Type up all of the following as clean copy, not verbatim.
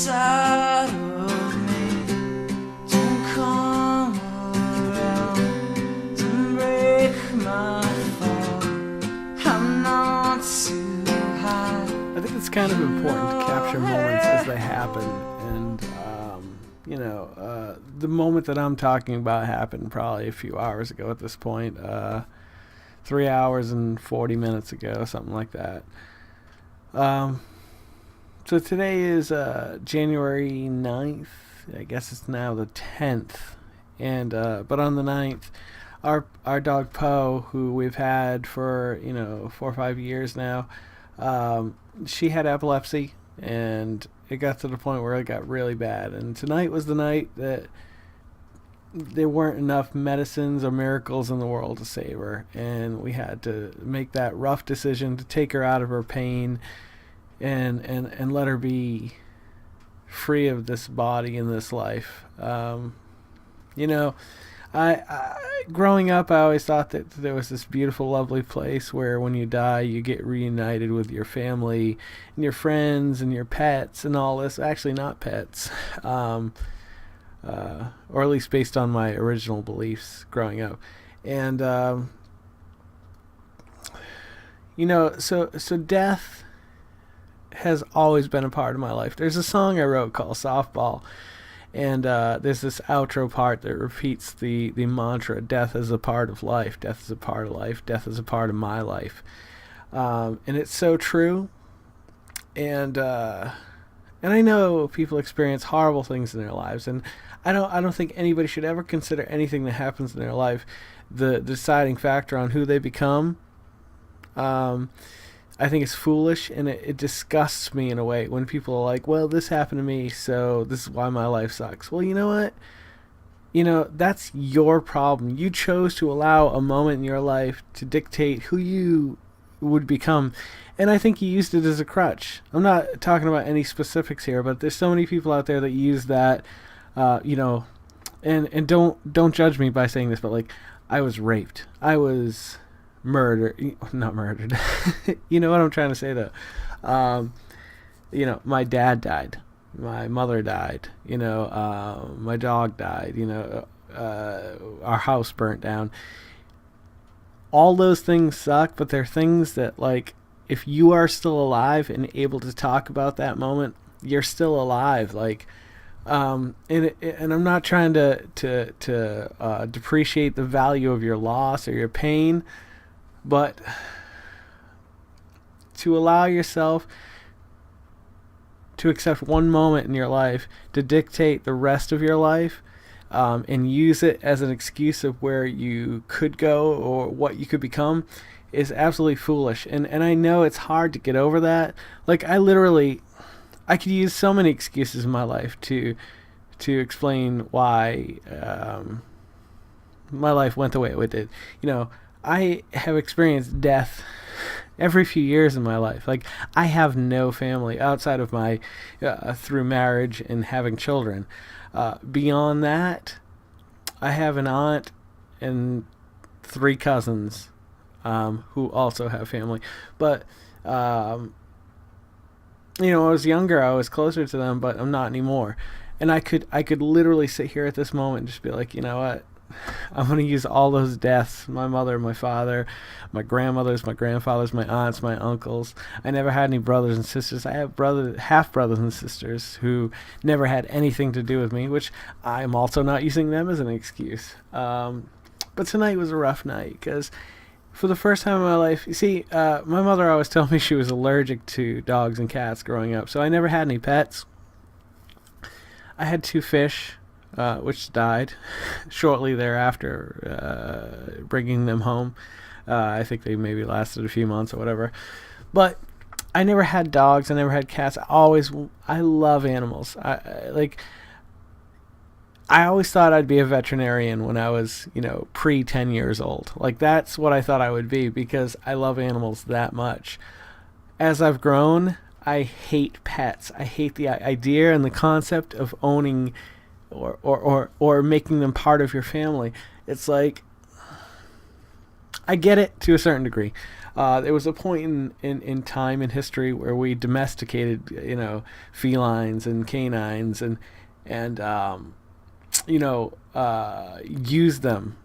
inside of me. Don't come around, don't break my fall. I'm not too high. I think it's kind of important to capture moments as they happen, and the moment that I'm talking about happened probably a few hours ago at this point, 3 hours and 40 minutes ago, something like that. So today is January 9th. I guess it's now the 10th, and but on the 9th, our dog Poe, who we've had for 4 or 5 years now, she had epilepsy, and it got to the point where it got really bad. And tonight was the night that there weren't enough medicines or miracles in the world to save her, and we had to make that rough decision to take her out of her pain and let her be free of this body and this life. I growing up, I always thought that there was this beautiful, lovely place where when you die, you get reunited with your family and your friends and your pets and all this. Actually, not pets, or at least based on my original beliefs growing up. And so death has always been a part of my life. There's a song I wrote called Softball, and there's this outro part that repeats the mantra, death is a part of life, death is a part of life, death is a part of my life. And it's so true. And I know people experience horrible things in their lives, and I don't think anybody should ever consider anything that happens in their life the deciding factor on who they become. I think it's foolish, and it disgusts me in a way when people are like, well, this happened to me, so this is why my life sucks. Well, you know what? That's your problem. You chose to allow a moment in your life to dictate who you would become, and I think you used it as a crutch. I'm not talking about any specifics here, but there's so many people out there that use that, and don't judge me by saying this, but like, I was raped. I was not murdered. You know what I'm trying to say though. My dad died, my mother died, my dog died, our house burnt down. All those things suck, but they're things that, like, if you are still alive and able to talk about that moment, you're still alive. Like, and I'm not trying to depreciate the value of your loss or your pain, but to allow yourself to accept one moment in your life to dictate the rest of your life, and use it as an excuse of where you could go or what you could become, is absolutely foolish. And I know it's hard to get over that. Like, I could use so many excuses in my life to explain why my life went the way it did. I have experienced death every few years in my life. Like, I have no family outside of my through marriage and having children. Beyond that, I have an aunt and 3 cousins who also have family. But when I was younger, I was closer to them, but I'm not anymore. And I could literally sit here at this moment and just be like, you know what? I'm going to use all those deaths. My mother, my father, my grandmothers, my grandfathers, my aunts, my uncles. I never had any brothers and sisters. I have half brothers and sisters who never had anything to do with me, which I'm also not using them as an excuse. But tonight was a rough night because for the first time in my life, you see, my mother always told me she was allergic to dogs and cats growing up, so I never had any pets. I had 2 fish, which died shortly thereafter, bringing them home. I think they maybe lasted a few months or whatever. But I never had dogs. I never had cats. I love animals. I always thought I'd be a veterinarian when I was, pre 10 years old. Like, that's what I thought I would be because I love animals that much. As I've grown, I hate pets. I hate the idea and the concept of owning or making them part of your family. It's like, I get it to a certain degree. There was a point in time in history where we domesticated, felines and canines and used them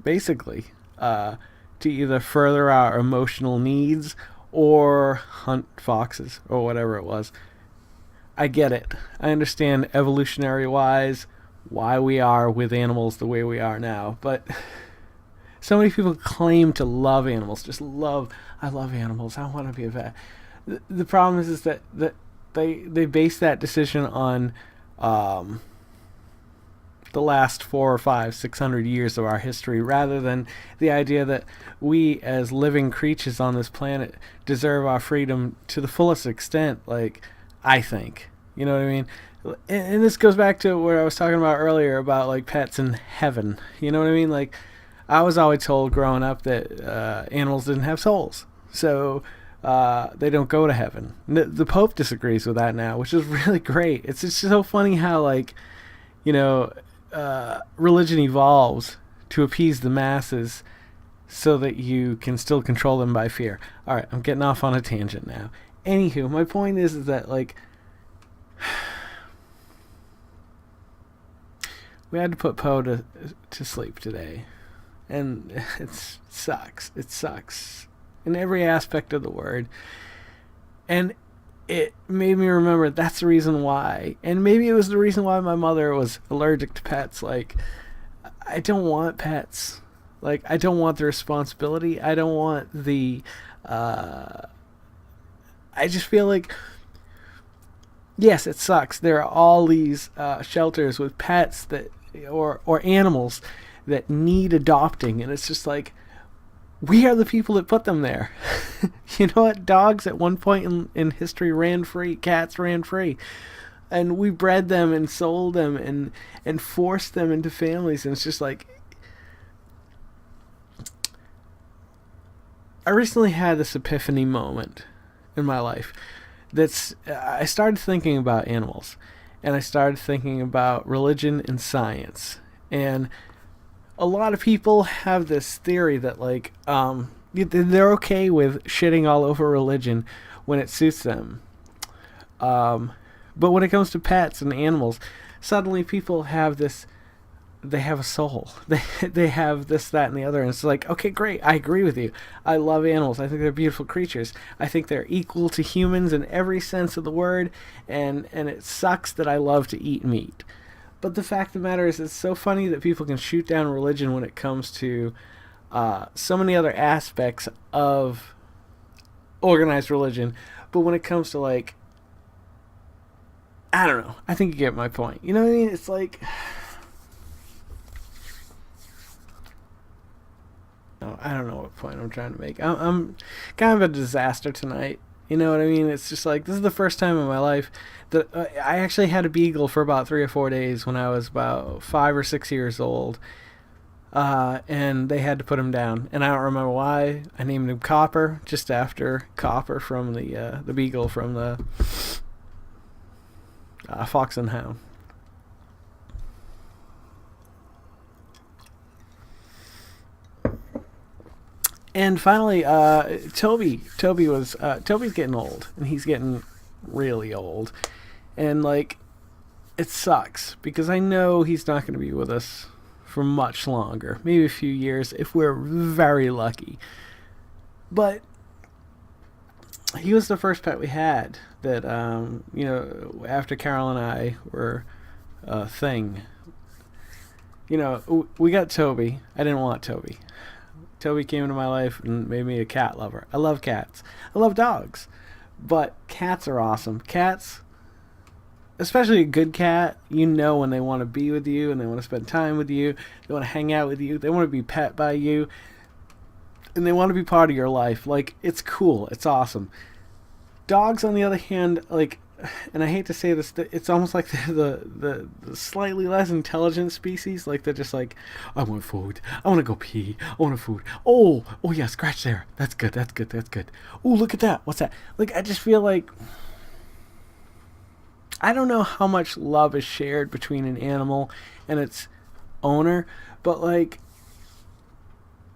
basically to either further our emotional needs or hunt foxes or whatever it was. I get it. I understand evolutionary wise why we are with animals the way we are now, but so many people claim to love animals. I love animals. I want to be a vet. The problem is that they base that decision on the last 400 or 500, 600 years of our history, rather than the idea that we as living creatures on this planet deserve our freedom to the fullest extent. Like, I think, you know what I mean? And this goes back to what I was talking about earlier about like pets in heaven. You know what I mean? Like, I was always told growing up that animals didn't have souls, so they don't go to heaven. The Pope disagrees with that now, which is really great. It's just so funny how, like, religion evolves to appease the masses so that you can still control them by fear. All right, I'm getting off on a tangent now. Anywho, my point is that, like, we had to put Poe to sleep today. And it sucks. It sucks in every aspect of the word. And it made me remember that's the reason why. And maybe it was the reason why my mother was allergic to pets. Like, I don't want pets. Like, I don't want the responsibility. I don't want the... I just feel like... Yes, it sucks. There are all these shelters with pets that or animals that need adopting, and it's just like, we are the people that put them there. You know what? Dogs at one point in history ran free. Cats ran free. And we bred them and sold them and forced them into families. And it's just like, I recently had this epiphany moment in my life. I started thinking about animals. And I started thinking about religion and science. And a lot of people have this theory that, like, they're okay with shitting all over religion when it suits them. But when it comes to pets and animals, suddenly people have this, they have a soul. They have this, that, and the other. And it's like, okay, great. I agree with you. I love animals. I think they're beautiful creatures. I think they're equal to humans in every sense of the word. And it sucks that I love to eat meat. But the fact of the matter is, it's so funny that people can shoot down religion when it comes to so many other aspects of organized religion. But when it comes to, like, I don't know. I think you get my point. You know what I mean? It's like... I don't know what point I'm trying to make. I'm kind of a disaster tonight. You know what I mean? It's just like, this is the first time in my life that I actually had a beagle for about 3 or 4 days when I was about 5 or 6 years old. And they had to put him down. And I don't remember why. I named him Copper, just after Copper from the beagle from the Fox and Hound. And finally, Toby's getting old, and he's getting really old, and, like, it sucks because I know he's not going to be with us for much longer, maybe a few years if we're very lucky. But he was the first pet we had that, after Carol and I were a thing. We got Toby. I didn't want Toby. Toby came into my life and made me a cat lover. I love cats. I love dogs. But cats are awesome. Cats, especially a good cat, you know when they want to be with you and they want to spend time with you. They want to hang out with you. They want to be pet by you. And they want to be part of your life. Like, it's cool. It's awesome. Dogs, on the other hand, like, and I hate to say this, it's almost like the slightly less intelligent species. Like, they're just like, I want food. I want to go pee. I want food. Oh yeah, scratch there. That's good. Oh, look at that. What's that? Like, I just feel like, I don't know how much love is shared between an animal and its owner, but, like,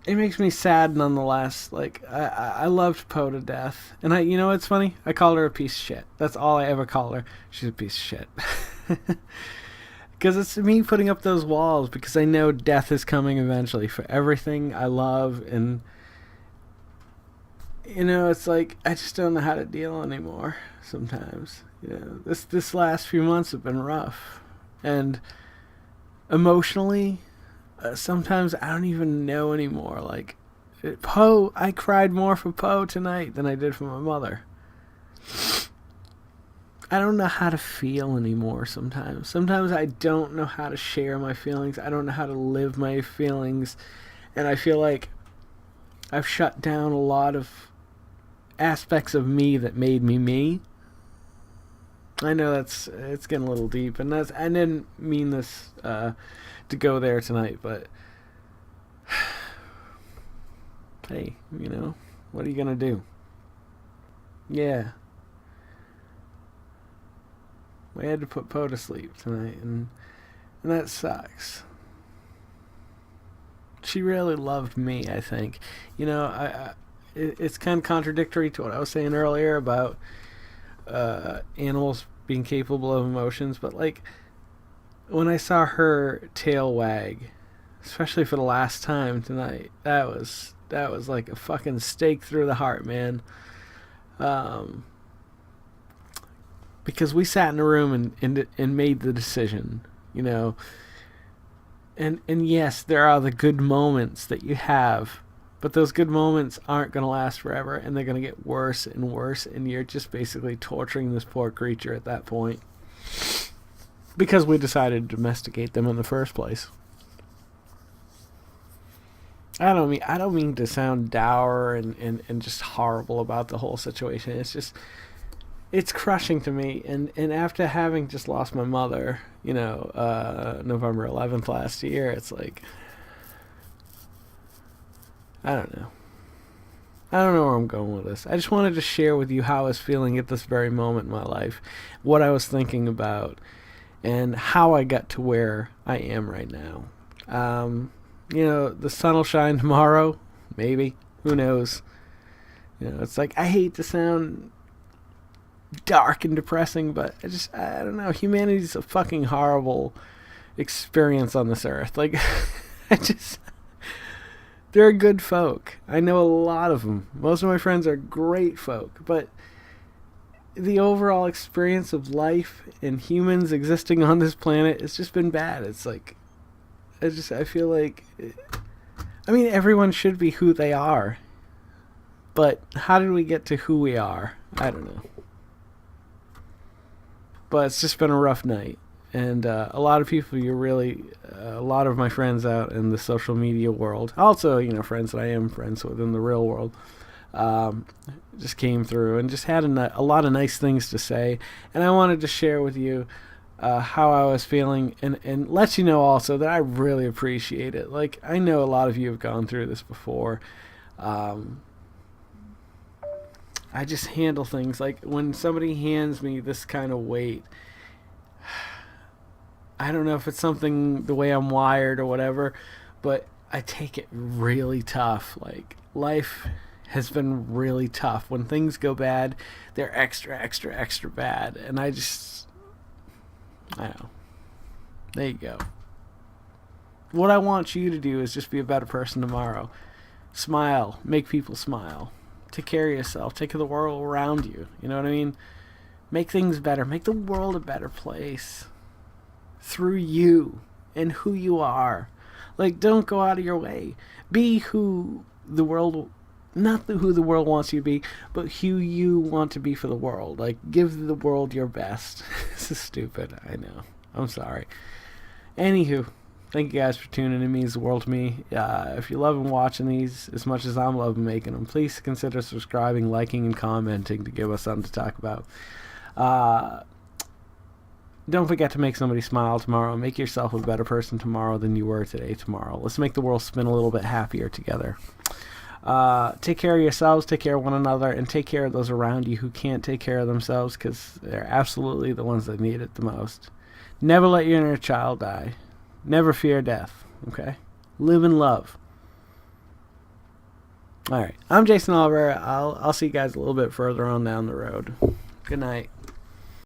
it makes me sad nonetheless. Like, I loved Poe to death. And you know what's funny? I called her a piece of shit. That's all I ever call her. She's a piece of shit. Because it's me putting up those walls, because I know death is coming eventually for everything I love. And, you know, it's like, I just don't know how to deal anymore sometimes. You know, this last few months have been rough. And emotionally, sometimes I don't even know anymore. Like, Poe, I cried more for Poe tonight than I did for my mother. I don't know how to feel anymore sometimes. Sometimes I don't know how to share my feelings. I don't know how to live my feelings. And I feel like I've shut down a lot of aspects of me that made me me. I know it's getting a little deep, and I didn't mean this to go there tonight, but hey, you know, what are you gonna do? Yeah, we had to put Poe to sleep tonight, and that sucks. She really loved me, I think. You know, it's kind of contradictory to what I was saying earlier about animals being capable of emotions, but like, when I saw her tail wag, especially for the last time tonight, that was like a fucking stake through the heart, man. Because we sat in a room and made the decision, you know. And yes, there are the good moments that you have, but those good moments aren't going to last forever, and they're going to get worse and worse, and you're just basically torturing this poor creature at that point. Because we decided to domesticate them in the first place. I don't mean to sound dour and just horrible about the whole situation. It's just, it's crushing to me. And after having just lost my mother, you know, November 11th last year, it's like, I don't know. I don't know where I'm going with this. I just wanted to share with you how I was feeling at this very moment in my life, what I was thinking about, and how I got to where I am right now. You know, the sun will shine tomorrow, maybe. Who knows? You know, it's like, I hate to sound dark and depressing, but I don't know. Humanity's a fucking horrible experience on this earth. Like, they're good folk. I know a lot of them. Most of my friends are great folk, but the overall experience of life and humans existing on this planet has just been bad. It's like, I feel like, I mean, everyone should be who they are, but how did we get to who we are? I don't know. But it's just been a rough night. And a lot of people, a lot of my friends out in the social media world, also, you know, friends that I am friends with in the real world, just came through and just had a lot of nice things to say. And I wanted to share with you how I was feeling, and let you know also that I really appreciate it. Like, I know a lot of you have gone through this before. I just handle things like when somebody hands me this kind of weight, I don't know if it's something the way I'm wired or whatever, but I take it really tough. Like, life has been really tough. When things go bad, they're extra, extra, extra bad. And I don't know. There you go. What I want you to do is just be a better person tomorrow. Smile. Make people smile. Take care of yourself. Take care of the world around you. You know what I mean? Make things better. Make the world a better place. Through you and who you are. Like, don't go out of your way. Be who the world, not who the world wants you to be, but who you want to be for the world. Like, give the world your best. This is stupid, I know. I'm sorry. Anywho, thank you guys for tuning in. It means the world to me. If you're loving watching these as much as I'm loving making them, please consider subscribing, liking, and commenting to give us something to talk about. Don't forget to make somebody smile tomorrow. Make yourself a better person tomorrow than you were today tomorrow. Let's make the world spin a little bit happier together. Take care of yourselves, take care of one another, and take care of those around you who can't take care of themselves, because they're absolutely the ones that need it the most. Never let your inner child die. Never fear death, okay? Live in love. All right. I'm Jason Oliver. I'll see you guys a little bit further on down the road. Good night.